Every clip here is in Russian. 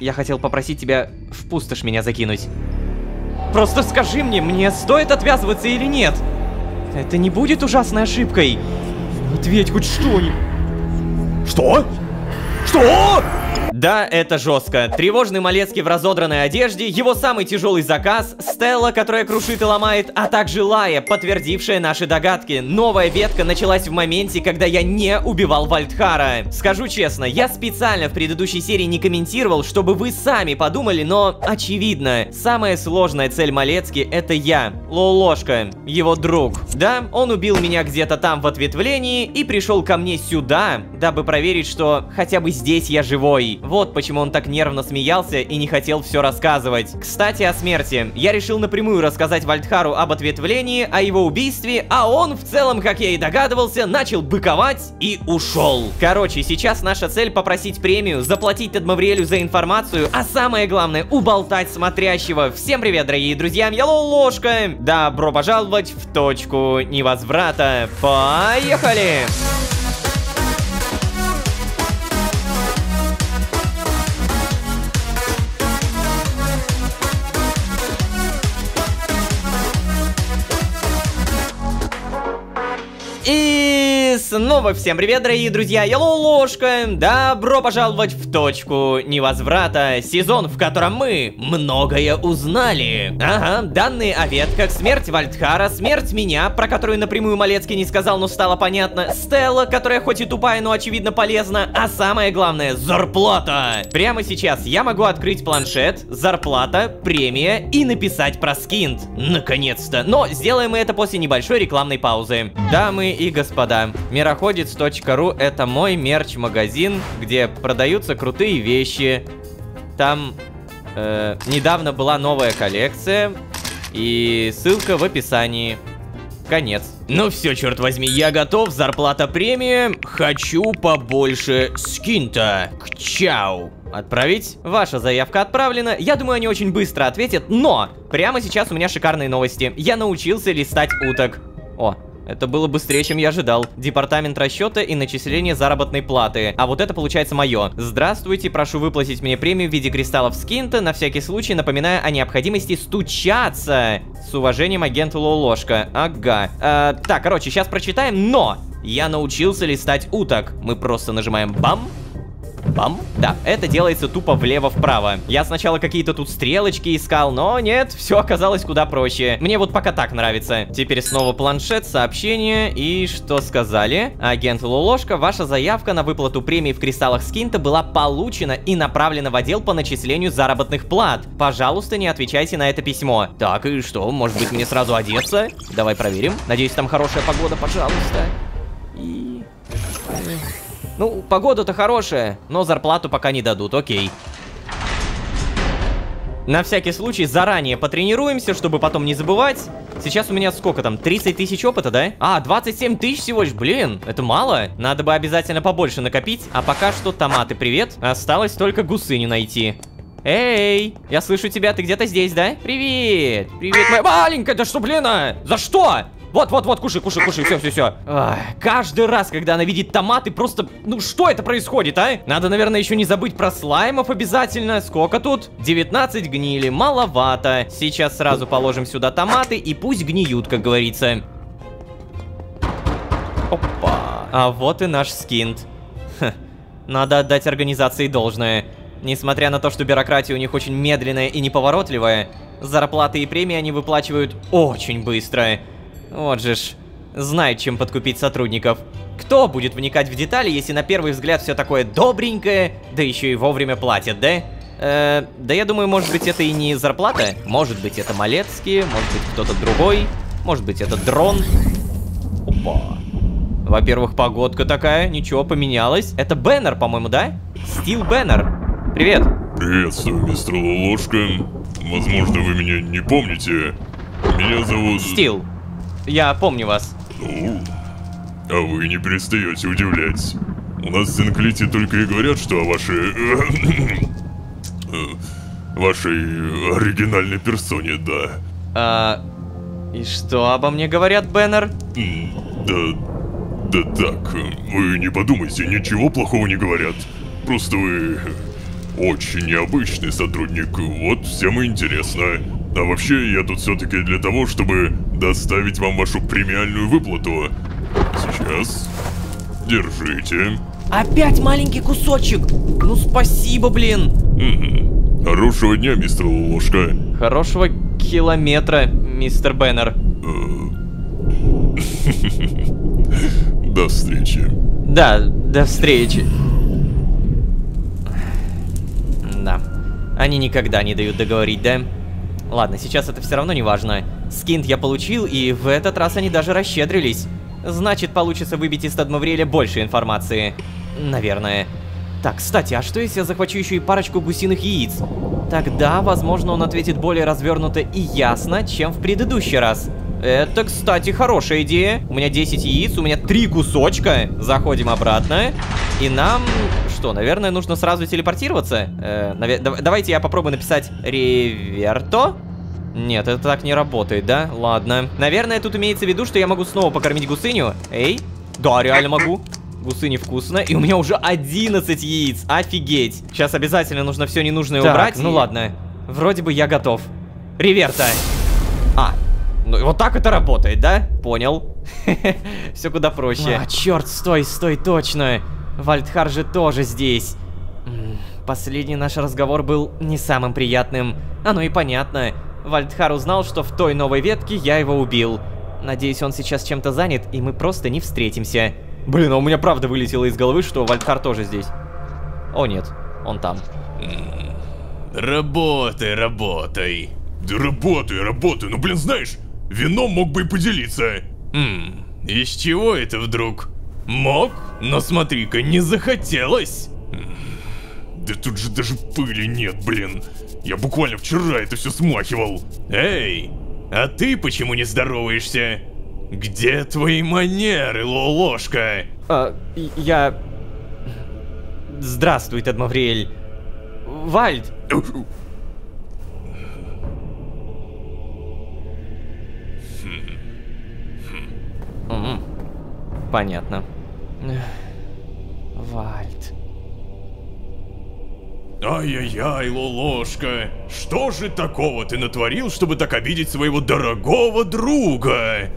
Я хотел попросить тебя в пустошь меня закинуть. Просто скажи мне стоит отвязываться или нет? Это не будет ужасной ошибкой? Ответь хоть что-нибудь. Что? Что? Да, это жестко. Тревожный Малецкий в разодранной одежде, его самый тяжелый заказ, Стелла, которая крушит и ломает, а также Лая, подтвердившая наши догадки. Новая ветка началась в моменте, когда я не убивал Вальдхара. Скажу честно, я специально в предыдущей серии не комментировал, чтобы вы сами подумали, но очевидно, самая сложная цель Малецки — это я, Лолошка, его друг. Да, он убил меня где-то там в ответвлении и пришел ко мне сюда, дабы проверить, что хотя бы здесь я живой. Вот почему он так нервно смеялся и не хотел все рассказывать. Кстати, о смерти. Я решил напрямую рассказать Вальдхару об ответвлении, о его убийстве, а он в целом, как я и догадывался, начал быковать и ушел. Короче, сейчас наша цель — попросить премию, заплатить Тадмавриэлю за информацию, а самое главное — уболтать смотрящего. Всем привет, дорогие друзья, я Лолошка. Добро пожаловать в точку невозврата. Поехали! И снова всем привет, дорогие друзья, я Лолошка. Добро пожаловать в точку невозврата, сезон, в котором мы многое узнали. Ага, данные о ветках, смерть Вальдхара, смерть меня, про которую напрямую Малецкий не сказал, но стало понятно, Стелла, которая хоть и тупая, но очевидно полезна, а самое главное — зарплата. Прямо сейчас я могу открыть планшет, зарплата, премия и написать про скинт. Наконец-то. Но сделаем мы это после небольшой рекламной паузы. Дамы и господа, Мироходец.ру — это мой мерч-магазин, где продаются крутые вещи. Там недавно была новая коллекция, и ссылка в описании. Конец. Ну все, черт возьми, я готов, зарплата, премия. Хочу побольше скинта. Чау. Отправить? Ваша заявка отправлена. Я думаю, они очень быстро ответят, но прямо сейчас у меня шикарные новости. Я научился листать уток. О, это было быстрее, чем я ожидал. Департамент расчета и начисления заработной платы. А вот это получается мое. Здравствуйте, прошу выплатить мне премию в виде кристаллов скинта. На всякий случай напоминаю о необходимости стучаться. С уважением, агент Лолошка. Ага. Так, короче, сейчас прочитаем, но я научился листать уток. Мы просто нажимаем бам. Бам. Да, это делается тупо влево-вправо. Я сначала какие-то тут стрелочки искал, но нет, все оказалось куда проще. Мне вот пока так нравится. Теперь снова планшет, сообщение. И что сказали? Агент Лолошка, ваша заявка на выплату премии в кристаллах скинта была получена и направлена в отдел по начислению заработных плат. Пожалуйста, не отвечайте на это письмо. Так, и что? Может быть, мне сразу одеться? Давай проверим. Надеюсь, там хорошая погода, пожалуйста. И... ну, погода-то хорошая, но зарплату пока не дадут, окей. На всякий случай заранее потренируемся, чтобы потом не забывать. Сейчас у меня сколько там, 30 тысяч опыта, да? А, 27 тысяч всего лишь, блин, это мало. Надо бы обязательно побольше накопить. А пока что, томаты, привет. Осталось только гусыню найти. Эй, я слышу тебя, ты где-то здесь, да? Привет, привет, моя маленькая, да что, блин, а? За что? Вот, кушай, все. Каждый раз, когда она видит томаты, просто, ну что это происходит, а? Надо, наверное, еще не забыть про слаймов обязательно. Сколько тут? 19 гнили, маловато. Сейчас сразу положим сюда томаты и пусть гниют, как говорится. Опа. А вот и наш скинт. Ха. Надо отдать организации должное. Несмотря на то, что бюрократия у них очень медленная и неповоротливая, зарплаты и премии они выплачивают очень быстро. Вот же ж, знает, чем подкупить сотрудников. Кто будет вникать в детали, если на первый взгляд все такое добренькое, да еще и вовремя платят, да? Да я думаю, может быть, это и не зарплата. Может быть, это Малецкий, может быть, кто-то другой. Может быть, это дрон. Опа. Во-первых, погодка такая, ничего, поменялось. Это Бэннер, по-моему, да? Стил Бэннер. Привет. Приветствую, мистер Лолошка. Возможно, вы меня не помните. Меня зовут... Стил. Я помню вас. Ну, а вы не перестаете удивлять. У нас в Синклите только и говорят, что о вашей оригинальной персоне, да. И что обо мне говорят, Бэннер? Да так, вы не подумайте, ничего плохого не говорят. Просто вы очень необычный сотрудник, вот всем и интересно. А вообще, я тут все-таки для того, чтобы доставить вам вашу премиальную выплату. Сейчас. Держите. Опять маленький кусочек. Ну спасибо, блин. Угу. Хорошего дня, мистер Ложка. Хорошего километра, мистер Бэннер. До встречи. Да, до встречи. Да. Они никогда не дают договорить, да? Ладно, сейчас это все равно не важно. Скинт я получил, и в этот раз они даже расщедрились. Значит, получится выбить из Тадмавриэля больше информации. Наверное. Так, кстати, а что если я захвачу еще и парочку гусиных яиц? Тогда, возможно, он ответит более развернуто и ясно, чем в предыдущий раз. Это, кстати, хорошая идея. У меня 10 яиц, у меня 3 кусочка. Заходим обратно. И нам... Что, наверное, нужно сразу телепортироваться? Давайте я попробую написать «Реверто». Нет, это так не работает, да? Ладно. Наверное, тут имеется в виду, что я могу снова покормить гусыню. Эй, да, реально могу. Гусыни вкусно. И у меня уже 11 яиц. Офигеть. Сейчас обязательно нужно все ненужное убрать. Ну ладно. Вроде бы я готов. Реверто. Ну вот так это работает, да? Понял. Все куда проще. Черт, стой, точно. Вальдхар же тоже здесь. Последний наш разговор был не самым приятным. Оно и понятно. Вальдхар узнал, что в той новой ветке я его убил. Надеюсь, он сейчас чем-то занят, и мы просто не встретимся. Блин, а у меня правда вылетело из головы, что Вальдхар тоже здесь. О нет, он там. Работай. Да работай, ну блин, знаешь, вином мог бы и поделиться. Из чего это вдруг? Мог, но смотри-ка, не захотелось. Да тут же даже пыли нет, блин. Я буквально вчера это все смахивал. Эй, а ты почему не здороваешься? Где твои манеры, Ложка? Я... Здравствуй, Тадмавриэль. Вальд. Понятно. Вальд. Ай-яй-яй, Ложка, что же такого ты натворил, чтобы так обидеть своего дорогого друга?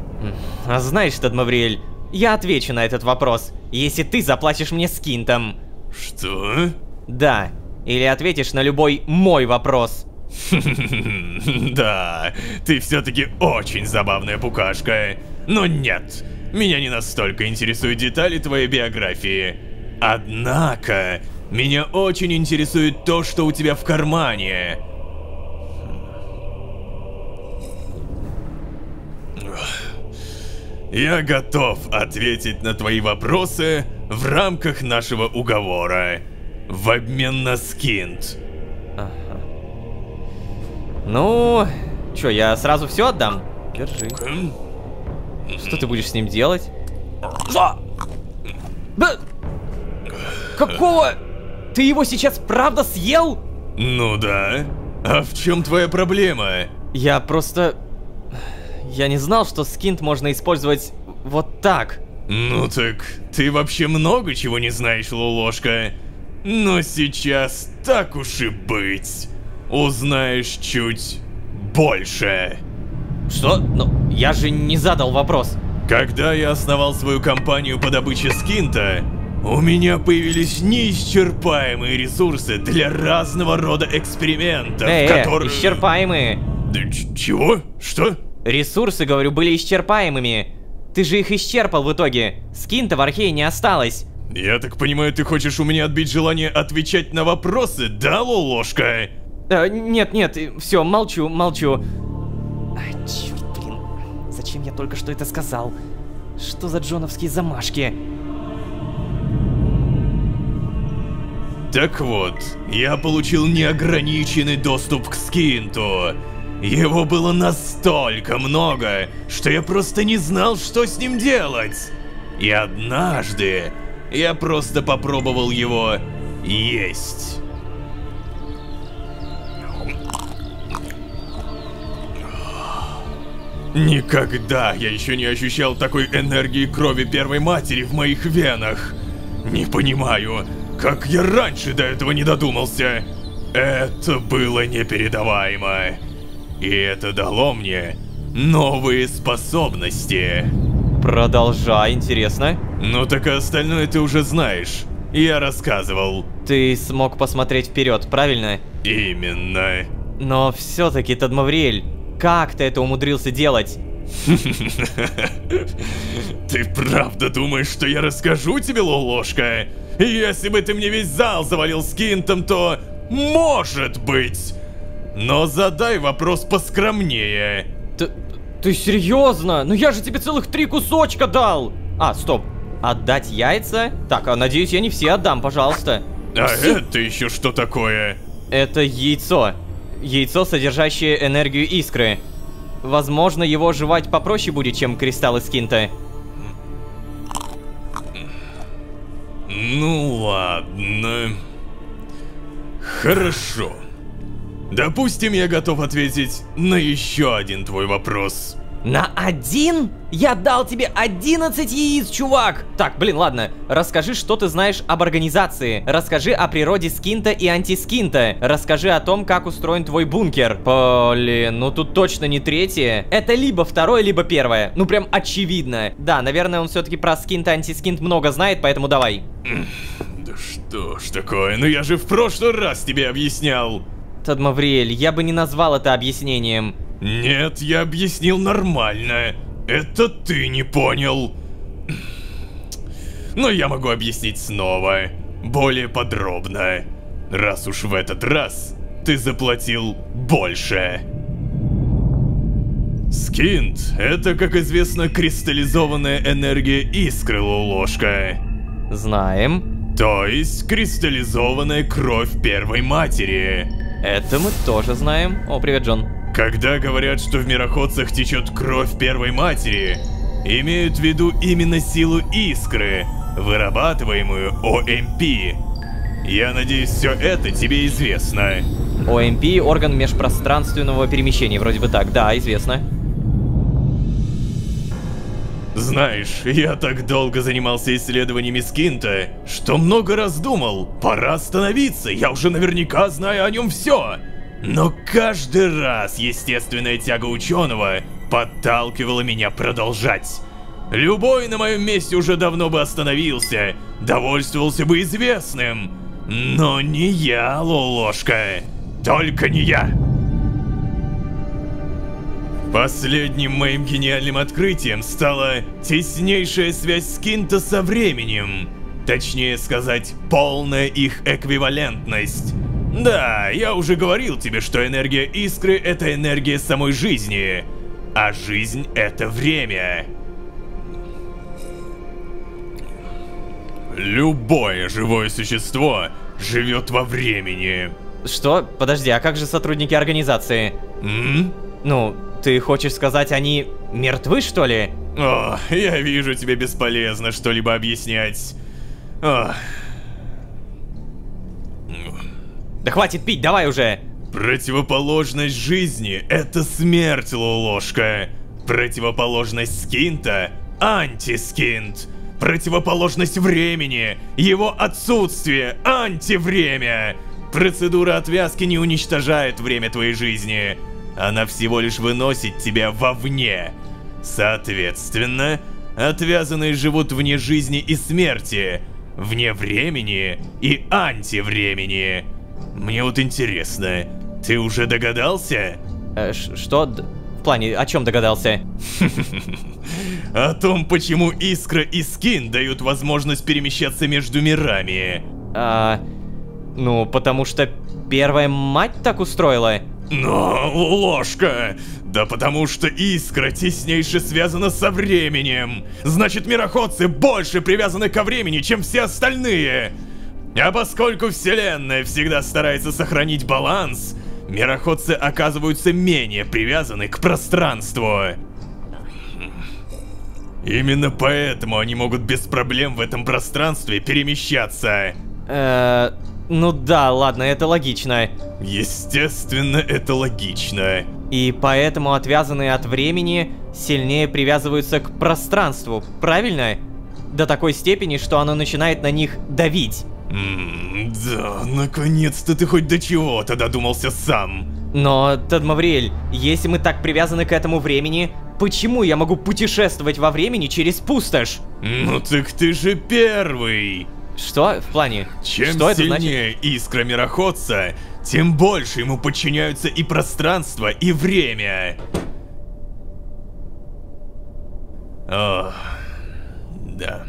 А знаешь, Тадмавриэль, я отвечу на этот вопрос, если ты заплатишь мне скинтом. Что? Да, или ответишь на любой мой вопрос. Да, ты все-таки очень забавная букашка. Но нет, меня не настолько интересуют детали твоей биографии. Однако, меня очень интересует то, что у тебя в кармане. Я готов ответить на твои вопросы в рамках нашего уговора. В обмен на скинт. Ага. Ну, чё, я сразу все отдам? Держи. Что ты будешь с ним делать? Да! Какого? Ты его сейчас правда съел? Ну да. А в чем твоя проблема? Я просто... Я не знал, что скинт можно использовать вот так. Ну так, ты вообще много чего не знаешь, Ложка. Но сейчас так уж и быть. Узнаешь чуть больше. Что? Ну, я же не задал вопрос. Когда я основал свою компанию по добыче скинта, у меня появились неисчерпаемые ресурсы для разного рода экспериментов, которые... исчерпаемые. Чего? Что? Ресурсы, говорю, были исчерпаемыми. Ты же их исчерпал в итоге. Скинта в Архее не осталось. Я так понимаю, ты хочешь у меня отбить желание отвечать на вопросы, да, Ложка? Нет, все, молчу. Черт, блин. Зачем я только что это сказал? Что за джоновские замашки? Так вот, я получил неограниченный доступ к скинту. Его было настолько много, что я просто не знал, что с ним делать. И однажды я просто попробовал его есть. Никогда я еще не ощущал такой энергии крови первой матери в моих венах. Не понимаю, Как я раньше до этого не додумался! Это было непередаваемо. И это дало мне новые способности. Продолжай, интересно. Ну так и остальное ты уже знаешь. Я рассказывал. Ты смог посмотреть вперед, правильно? Именно. Но все-таки, Тадмавриэль, как ты это умудрился делать? Ты правда думаешь, что я расскажу тебе, Лолошка? Если бы ты мне весь зал завалил скинтом, то может быть. Но задай вопрос поскромнее. Ты серьезно? Ну я же тебе целых 3 кусочка дал! А, стоп. Отдать яйца? Так, а надеюсь, я не все отдам, пожалуйста. А это еще что такое? Это яйцо. Яйцо, содержащее энергию искры. Возможно, его жевать попроще будет, чем кристаллы скинта. Ну ладно. Хорошо. Допустим, я готов ответить на еще один твой вопрос. На 1? Я дал тебе 11 яиц, чувак! Так, блин, ладно. Расскажи, что ты знаешь об организации. Расскажи о природе скинта и антискинта. Расскажи о том, как устроен твой бункер. Блин, ну тут точно не 3-е. Это либо 2-е, либо 1-е. Ну прям очевидно. Да, наверное, он все-таки про скинт и антискинт много знает, поэтому давай. Да что ж такое? Ну я же в прошлый раз тебе объяснял. Тадмавриэль, я бы не назвал это объяснением. Нет, я объяснил нормально. Это ты не понял. Но я могу объяснить снова, более подробно. Раз уж в этот раз ты заплатил больше. Скинт — это, как известно, кристаллизованная энергия искры, Лолошка. Знаем. То есть кристаллизованная кровь первой матери. Это мы тоже знаем. О, привет, Джон. Когда говорят, что в мироходцах течет кровь первой матери, имеют в виду именно силу искры, вырабатываемую ОМП. Я надеюсь, все это тебе известно. ОМП — орган межпространственного перемещения, вроде бы так. Да, известно. Знаешь, я так долго занимался исследованиями скинта, что много раз думал, пора остановиться, я уже наверняка знаю о нем все. Но каждый раз естественная тяга ученого подталкивала меня продолжать. Любой на моем месте уже давно бы остановился, довольствовался бы известным. Но не я, Лолошка. Только не я. Последним моим гениальным открытием стала теснейшая связь скинта со временем. Точнее сказать, полная их эквивалентность. Да, я уже говорил тебе, что энергия искры — это энергия самой жизни, а жизнь — это время. Любое живое существо живет во времени. Что? Подожди, а как же сотрудники организации? Ну, ты хочешь сказать, они мертвы, что ли? О, я вижу, тебе бесполезно что-либо объяснять. О. Да хватит пить, давай уже! Противоположность жизни — это смерть, Лолошка. Противоположность скинта — антискинт. Противоположность времени — его отсутствие, антивремя. Процедура отвязки не уничтожает время твоей жизни. Она всего лишь выносит тебя вовне. Соответственно, отвязанные живут вне жизни и смерти, вне времени и антивремени. Мне вот интересно, ты уже догадался? Что? В плане, о чем догадался? О том, почему искра и скин дают возможность перемещаться между мирами. Ну, потому что первая мать так устроила. Но, Ложка, да потому что искра теснейше связана со временем. Значит, мироходцы больше привязаны ко времени, чем все остальные. А поскольку Вселенная всегда старается сохранить баланс, мироходцы оказываются менее привязаны к пространству. Именно поэтому они могут без проблем в этом пространстве перемещаться. Ну да, ладно, это логично. Естественно, это логично. И поэтому отвязанные от времени сильнее привязываются к пространству, правильно? До такой степени, что оно начинает на них давить. Да, наконец-то ты хоть до чего-то додумался сам. Но, Тадмавриэль, если мы так привязаны к этому времени, почему я могу путешествовать во времени через пустошь? Ну так ты же первый. Что? В плане? Чем что сильнее это значит? искра мироходца, тем больше ему подчиняются и пространство, и время. Ох, да.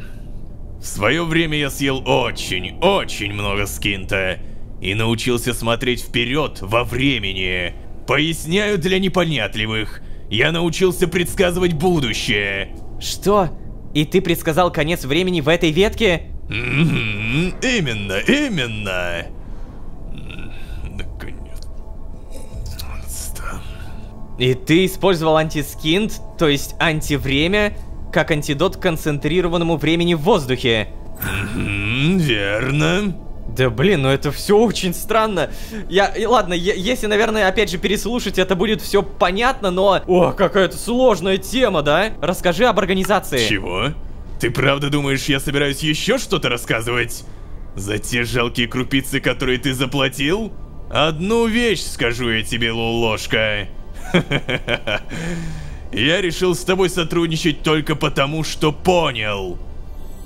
В свое время я съел очень много скинта и научился смотреть вперед во времени. Поясняю для непонятливых. Я научился предсказывать будущее. Что? И ты предсказал конец времени в этой ветке? Именно. Наконец. И ты использовал антискинт, то есть антивремя, как антидот к концентрированному времени в воздухе. Верно. Да блин, ну это все очень странно. Ладно, если, наверное, опять же переслушать, это будет все понятно, но... О, какая-то сложная тема, да? Расскажи об организации. Чего? Ты правда думаешь, я собираюсь еще что-то рассказывать? За те жалкие крупицы, которые ты заплатил? Одну вещь скажу я тебе, Лулошка. Я решил с тобой сотрудничать только потому, что понял.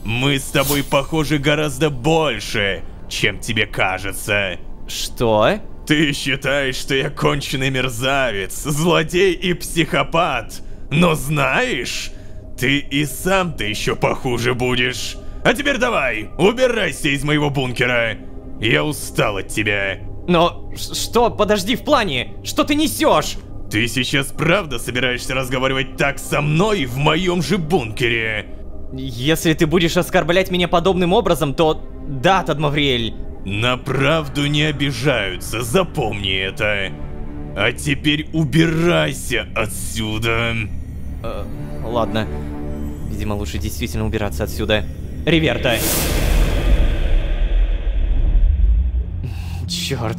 Мы с тобой похожи гораздо больше, чем тебе кажется. Что? Ты считаешь, что я конченый мерзавец, злодей и психопат. Но знаешь, ты и сам-то еще похуже будешь. А теперь давай, убирайся из моего бункера. Я устал от тебя. Но что? Подожди, в плане? Что ты несешь? Ты сейчас правда собираешься разговаривать так со мной в моем же бункере? Если ты будешь оскорблять меня подобным образом, то да, Тадмавриэль. На правду не обижаются, запомни это. А теперь убирайся отсюда. Ладно. Видимо, лучше действительно убираться отсюда. Риверта. Черт.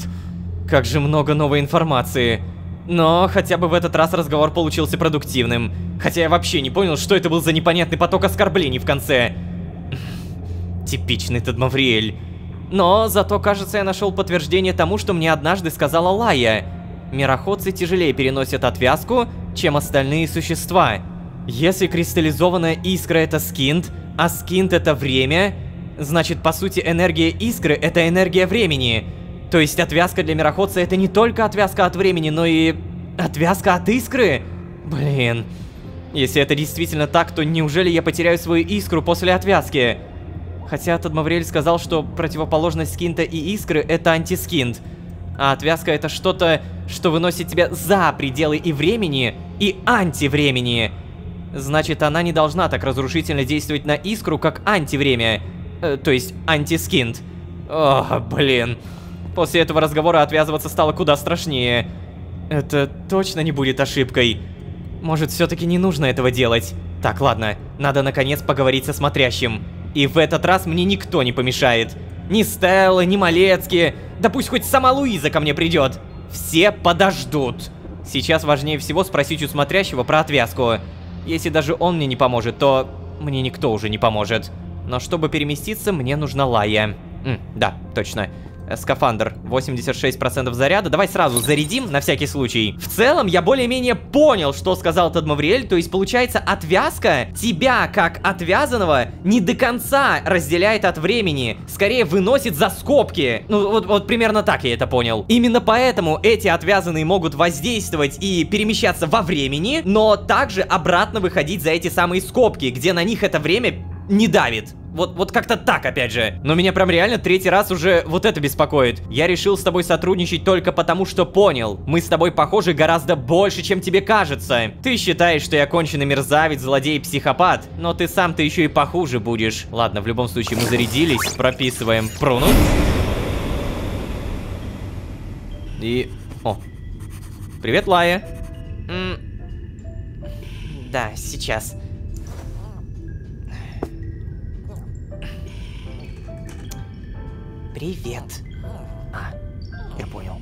Как же много новой информации. Но хотя бы в этот раз разговор получился продуктивным. Хотя я вообще не понял, что это был за непонятный поток оскорблений в конце. Типичный Тадмавриэль. Но зато, кажется, я нашел подтверждение тому, что мне однажды сказала Лая. Мироходцы тяжелее переносят отвязку, чем остальные существа. Если кристаллизованная искра это скинт, а скинт это время, значит, по сути, энергия искры это энергия времени. То есть отвязка для мироходца это не только отвязка от времени, но и отвязка от искры? Блин. Если это действительно так, то неужели я потеряю свою искру после отвязки? Хотя Тадмавриэль сказал, что противоположность скинта и искры это антискинт. А отвязка это что-то, что выносит тебя за пределы и времени, и антивремени. Значит, она не должна так разрушительно действовать на искру, как антивремя. То есть антискинт. О, блин. После этого разговора отвязываться стало куда страшнее. Это точно не будет ошибкой. Может, все-таки не нужно этого делать. Так, ладно, надо наконец поговорить со смотрящим. И в этот раз мне никто не помешает. Ни Стелла, ни Малецкий. Да пусть хоть сама Луиза ко мне придет. Все подождут. Сейчас важнее всего спросить у смотрящего про отвязку. Если даже он мне не поможет, то мне никто уже не поможет. Но чтобы переместиться, мне нужна Лая. Да, точно. Скафандр, 86% заряда. Давай сразу зарядим, на всякий случай. В целом, я более-менее понял, что сказал Тадмавриэль. То есть, получается, отвязка тебя, как отвязанного, не до конца разделяет от времени. Скорее, выносит за скобки. Ну, вот примерно так я это понял. Именно поэтому эти отвязанные могут воздействовать и перемещаться во времени, но также обратно выходить за эти самые скобки, где на них это время не давит. Вот как-то так, опять же. Но меня прям реально третий раз уже вот это беспокоит. Я решил с тобой сотрудничать только потому, что понял. Мы с тобой похожи гораздо больше, чем тебе кажется. Ты считаешь, что я конченый мерзавец, злодей и психопат, но ты сам-то еще и похуже будешь. Ладно, в любом случае мы зарядились. Прописываем пруну. И... О. Привет, Лая. Да, сейчас. Привет. Я понял.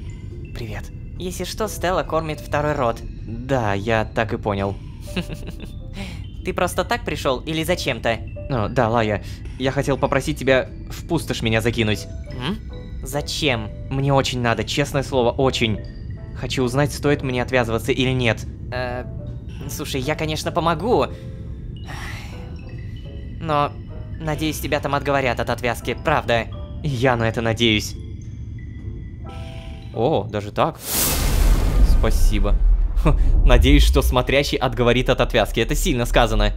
Привет. Если что, Стелла кормит второй род. Да, я так и понял. Ты просто так пришел или зачем-то? О, да, Лая, я хотел попросить тебя в пустошь меня закинуть. Зачем? Мне очень надо, честное слово, очень. Хочу узнать, стоит мне отвязываться или нет. Слушай, я, конечно, помогу. Но, надеюсь, тебя там отговорят от отвязки, правда. Я на это надеюсь. О, даже так? Спасибо. Надеюсь, что смотрящий отговорит от отвязки. Это сильно сказано.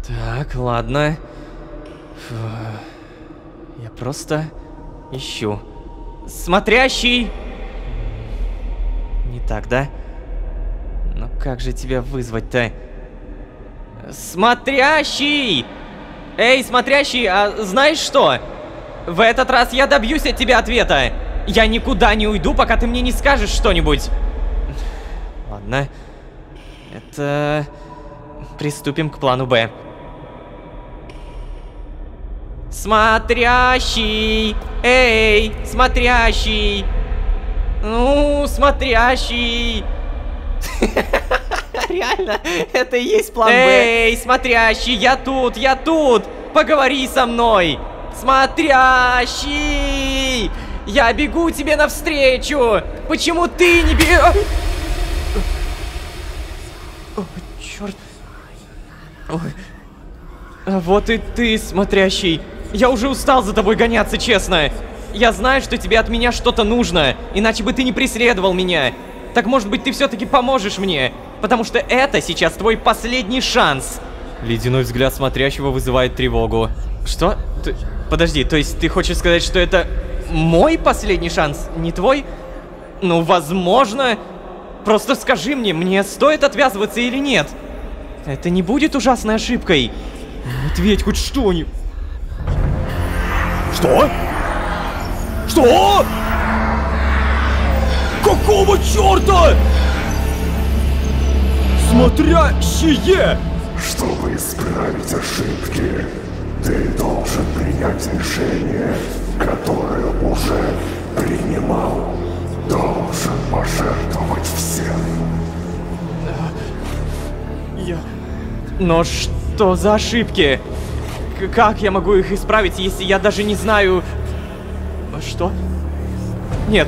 Так, ладно. Фу. Я просто ищу. Смотрящий! Не так, да? Ну как же тебя вызвать-то? Смотрящий! Эй, смотрящий, а знаешь что? В этот раз я добьюсь от тебя ответа. Я никуда не уйду, пока ты мне не скажешь что-нибудь. Ладно. Это... Приступим к плану Б. Смотрящий! Эй, смотрящий! Ну, смотрящий! Реально, это и есть план Б. Эй, смотрящий, я тут! Поговори со мной! Смотрящий! Я бегу тебе навстречу! Почему ты не бежишь? О, черт. Ой. А вот и ты, смотрящий. Я уже устал за тобой гоняться, честно. Я знаю, что тебе от меня что-то нужно, иначе бы ты не преследовал меня. Так может быть, ты все-таки поможешь мне? Потому что это сейчас твой последний шанс. Ледяной взгляд смотрящего вызывает тревогу. Что? Подожди, то есть ты хочешь сказать, что это мой последний шанс, не твой? Ну, возможно. Просто скажи мне стоит отвязываться или нет? Это не будет ужасной ошибкой? Ответь хоть что-нибудь. Что? Что? Какого черта? Смотрящие! Чтобы исправить ошибки, ты должен принять решение, которое уже принимал. Должен пожертвовать всем. Но что за ошибки? Как я могу их исправить, если я даже не знаю... Что? Нет.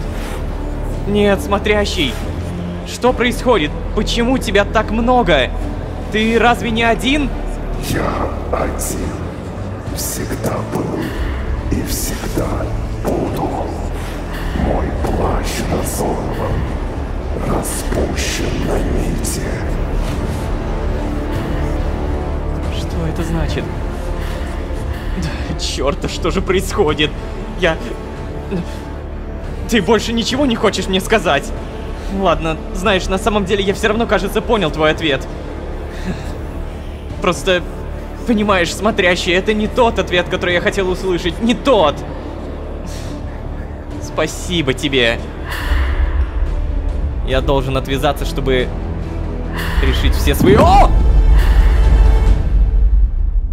Нет, смотрящий. Что происходит? Почему тебя так много? Ты разве не один? Я один. Всегда был и всегда буду. Мой плащ разорван, распущен на нити. Что это значит? Чёрт, что же происходит? Ты больше ничего не хочешь мне сказать? Ладно, знаешь, на самом деле я все равно, кажется, понял твой ответ. Просто, понимаешь, смотрящий, это не тот ответ, который я хотел услышать. Не тот! Спасибо тебе. Я должен отвязаться, чтобы решить все свои... О!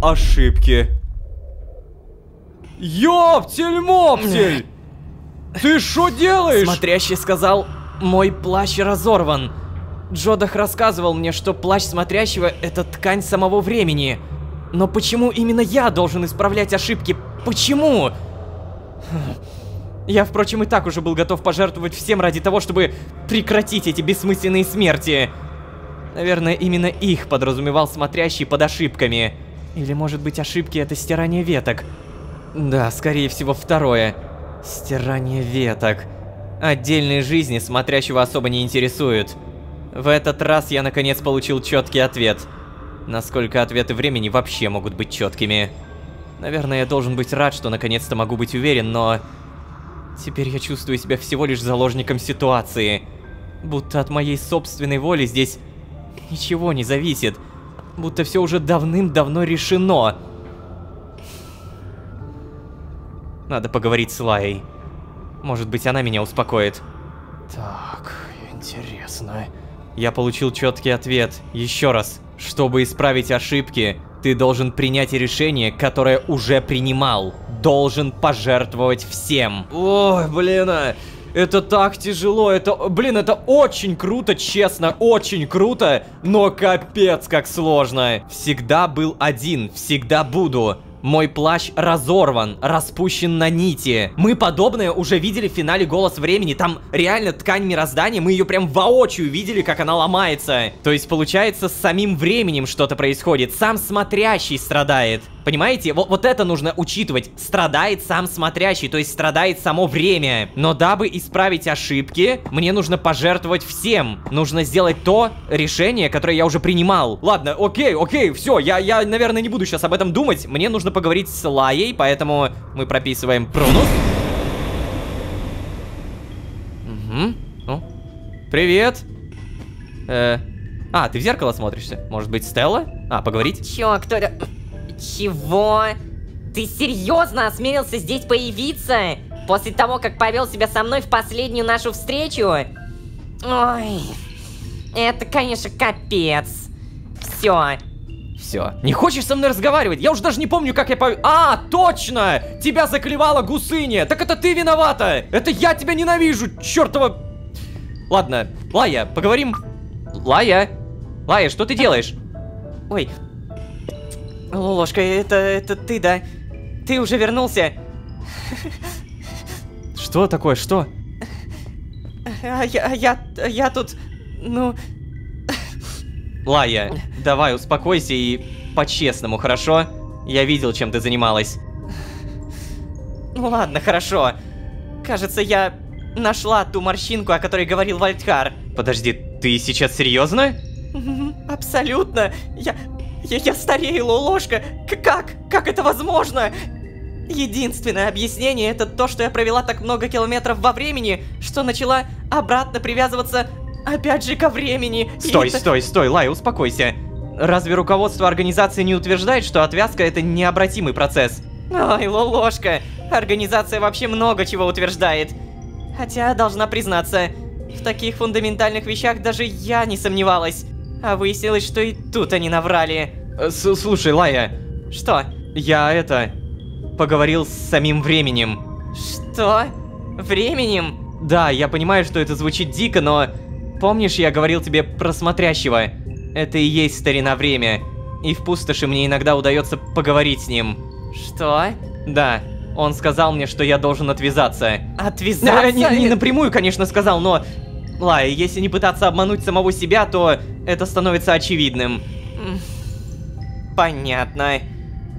Ошибки. Ёптель-моптель! Ты что делаешь? Смотрящий сказал, мой плащ разорван. Джодах рассказывал мне, что плащ смотрящего — это ткань самого времени. Но почему именно я должен исправлять ошибки? Почему? Я, впрочем, и так уже был готов пожертвовать всем ради того, чтобы прекратить эти бессмысленные смерти. Наверное, именно их подразумевал смотрящий под ошибками. Или, может быть, ошибки — это стирание веток? Да, скорее всего, второе. Стирание веток. Отдельные жизни смотрящего особо не интересуют. В этот раз я, наконец, получил четкий ответ. Насколько ответы времени вообще могут быть четкими? Наверное, я должен быть рад, что наконец-то могу быть уверен, но... Теперь я чувствую себя всего лишь заложником ситуации. Будто от моей собственной воли здесь ничего не зависит. Будто все уже давным-давно решено. Надо поговорить с Лаей. Может быть, она меня успокоит. Так, интересно. Я получил четкий ответ. Еще раз. Чтобы исправить ошибки, ты должен принять решение, которое уже принимал. Должен пожертвовать всем. Ой, блин, это так тяжело. Это очень круто, честно, очень круто. Но капец, как сложно. Всегда был один, всегда буду. Мой плащ разорван, распущен на нити. Мы подобное уже видели в финале «Голос времени». Там реально ткань мироздания, мы ее прям воочию видели, как она ломается. То есть, получается, с самим временем что-то происходит. Сам смотрящий страдает. Понимаете? Вот это нужно учитывать. Страдает сам смотрящий, то есть страдает само время. Но дабы исправить ошибки, мне нужно пожертвовать всем. Нужно сделать то решение, которое я уже принимал. Ладно, окей, все, я, наверное, не буду сейчас об этом думать. Мне нужно поговорить с Лаей, поэтому мы прописываем Прунус. Угу. Ну, привет. Ты в зеркало смотришься? Может быть, Стелла? Поговорить? Чё, кто это? Чего? Ты серьезно осмелился здесь появиться? После того, как повел себя со мной в последнюю нашу встречу? Ой, это, конечно, капец. Все. Не хочешь со мной разговаривать? Я уже даже не помню, как я точно! Тебя заклевала гусыня! Так это ты виновата! Это я тебя ненавижу, чертова... Ладно, Лая, поговорим. Лая, что ты делаешь? Ой, Лолошка, это ты, да? Ты уже вернулся? Что такое, что? Я тут, ну... Лая, давай успокойся и по-честному, хорошо? Я видел, чем ты занималась. Ну ладно, хорошо. Кажется, я нашла ту морщинку, о которой говорил Вальдхар. Подожди, ты сейчас серьезно? Абсолютно. Я старею, Лолошка. Как это возможно? Единственное объяснение — это то, что я провела так много километров во времени, что начала обратно привязываться опять же ко времени. Стой, Лай, успокойся. Разве руководство организации не утверждает, что отвязка — это необратимый процесс? Ой, Лолошка, организация вообще много чего утверждает. Хотя, должна признаться, в таких фундаментальных вещах даже я не сомневалась. А выяснилось, что и тут они наврали. Слушай, Лая. Что? Я поговорил с самим временем. Что? Временем? Да, я понимаю, что это звучит дико, но... Помнишь, я говорил тебе про смотрящего? Это и есть старина время. И в пустоши мне иногда удается поговорить с ним. Что? Да, он сказал мне, что я должен отвязаться. Отвязаться? Не напрямую, конечно, сказал, но... Лая, если не пытаться обмануть самого себя, то это становится очевидным. Понятно.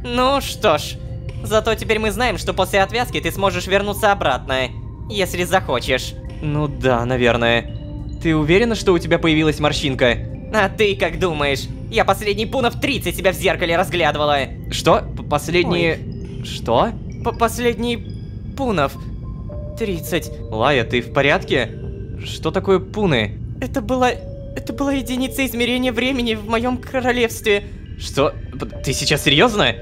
Ну что ж, зато теперь мы знаем, что после отвязки ты сможешь вернуться обратно, если захочешь. Ну да, наверное. Ты уверена, что у тебя появилась морщинка? А ты как думаешь? Я последний пунов 30 себя в зеркале разглядывала. Что? Последние... Ой. Что? Последний пунов 30. Лая, ты в порядке? Что такое пуны? Это была единица измерения времени в моем королевстве. Что? Ты сейчас серьезно?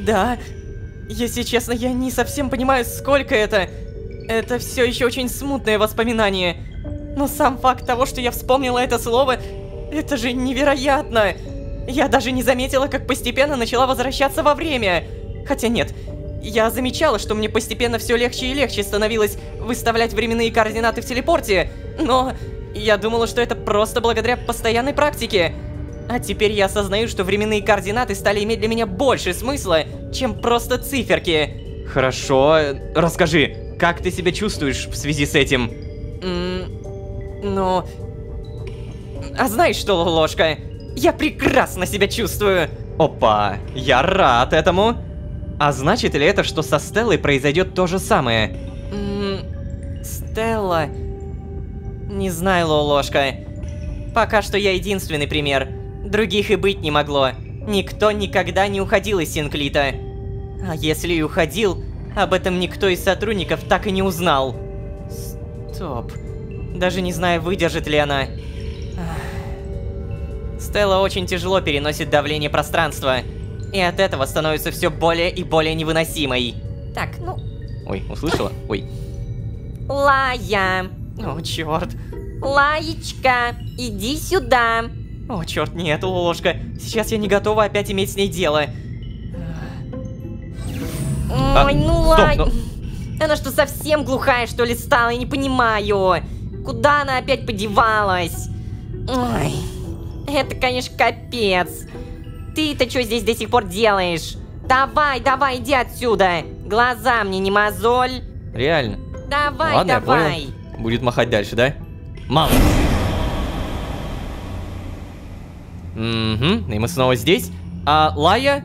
Да. Если честно, я не совсем понимаю, сколько это. Это все еще очень смутное воспоминание. Но сам факт того, что я вспомнила это слово, это же невероятно. Я даже не заметила, как постепенно начала возвращаться во время. Хотя нет, я замечала, что мне постепенно все легче и легче становилось выставлять временные координаты в телепорте. Но я думала, что это просто благодаря постоянной практике. А теперь я осознаю, что временные координаты стали иметь для меня больше смысла, чем просто циферки. Хорошо, расскажи, как ты себя чувствуешь в связи с этим? Ну... А знаешь что, Лолошка? Я прекрасно себя чувствую. Опа, я рад этому. А значит ли это, что со Стеллой произойдет то же самое? Стелла... Не знаю, Лолошка. Пока что я единственный пример. Других и быть не могло. Никто никогда не уходил из Синклита. А если и уходил, об этом никто из сотрудников так и не узнал. Стоп. Даже не знаю, выдержит ли она. Стелла очень тяжело переносит давление пространства. И от этого становится все более и более невыносимой. Так, ну... Ой, услышала? Ой. Лая. О, черт. Лаечка, иди сюда. О, черт, нет, Лолошка. Сейчас я не готова опять иметь с ней дело. Ой, ну Лай. Она что, совсем глухая, что ли, стала? Я не понимаю. Куда она опять подевалась? Ой, это, конечно, капец. Ты-то что здесь до сих пор делаешь? Давай, давай, иди отсюда. Глаза мне не мозоль. Реально. Давай, Ладно, я давай. понял. Будет махать дальше, да? Мало. Угу, и мы снова здесь. Лая,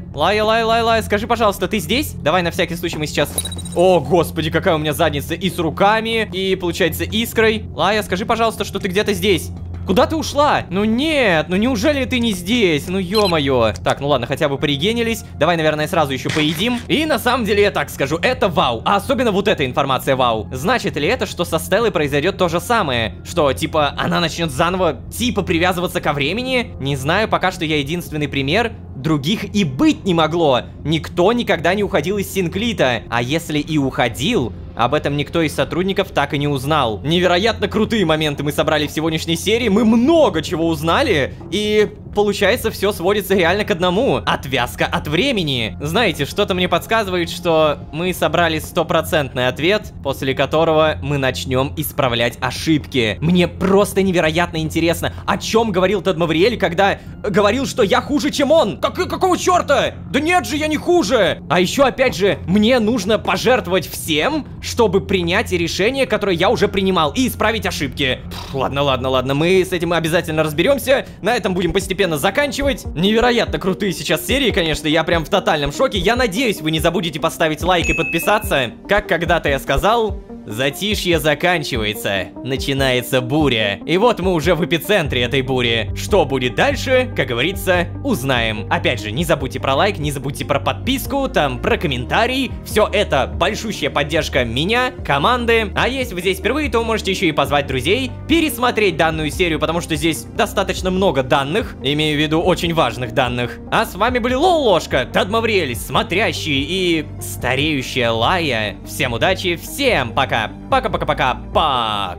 скажи, пожалуйста, ты здесь? Давай на всякий случай мы сейчас... О, господи, какая у меня задница и с руками, и, получается, искрой. Лая, скажи, пожалуйста, что ты где-то здесь. Куда ты ушла? Ну нет, ну неужели ты не здесь? Ну ё-моё. Так, ну ладно, хотя бы порегенились. Давай, наверное, сразу еще поедим. И на самом деле я так скажу, это вау. А особенно вот эта информация вау. Значит ли это, что со Стеллой произойдет то же самое? Что, типа, она начнет заново, типа, привязываться ко времени? Не знаю, пока что я единственный пример. Других и быть не могло. Никто никогда не уходил из Синклита. А если и уходил, об этом никто из сотрудников так и не узнал. Невероятно крутые моменты мы собрали в сегодняшней серии. Мы много чего узнали. И получается, все сводится реально к одному. Отвязка от времени. Знаете, что-то мне подсказывает, что мы собрали 100% ответ, после которого мы начнем исправлять ошибки. Мне просто невероятно интересно, о чем говорил Тед Мавриэль, когда говорил, что я хуже, чем он. Какого черта? Да нет же, я не хуже. А еще, опять же, мне нужно пожертвовать всем, чтобы принять решение, которое я уже принимал, и исправить ошибки. Ладно, мы с этим обязательно разберемся. На этом будем постепенно заканчивать. Невероятно крутые сейчас серии, конечно, я прям в тотальном шоке. Я надеюсь, вы не забудете поставить лайк и подписаться. Как когда-то я сказал... Затишье заканчивается, начинается буря. И вот мы уже в эпицентре этой бури. Что будет дальше, как говорится, узнаем. Опять же, не забудьте про лайк, не забудьте про подписку, там про комментарий. Все это большущая поддержка меня, команды. А если вы здесь впервые, то вы можете еще и позвать друзей, пересмотреть данную серию, потому что здесь достаточно много данных, имею в виду очень важных данных. А с вами были Лолошка, Тед Мавриэль, смотрящий и стареющая Лая. Всем удачи, всем пока. Пока-пока-пока. Пока.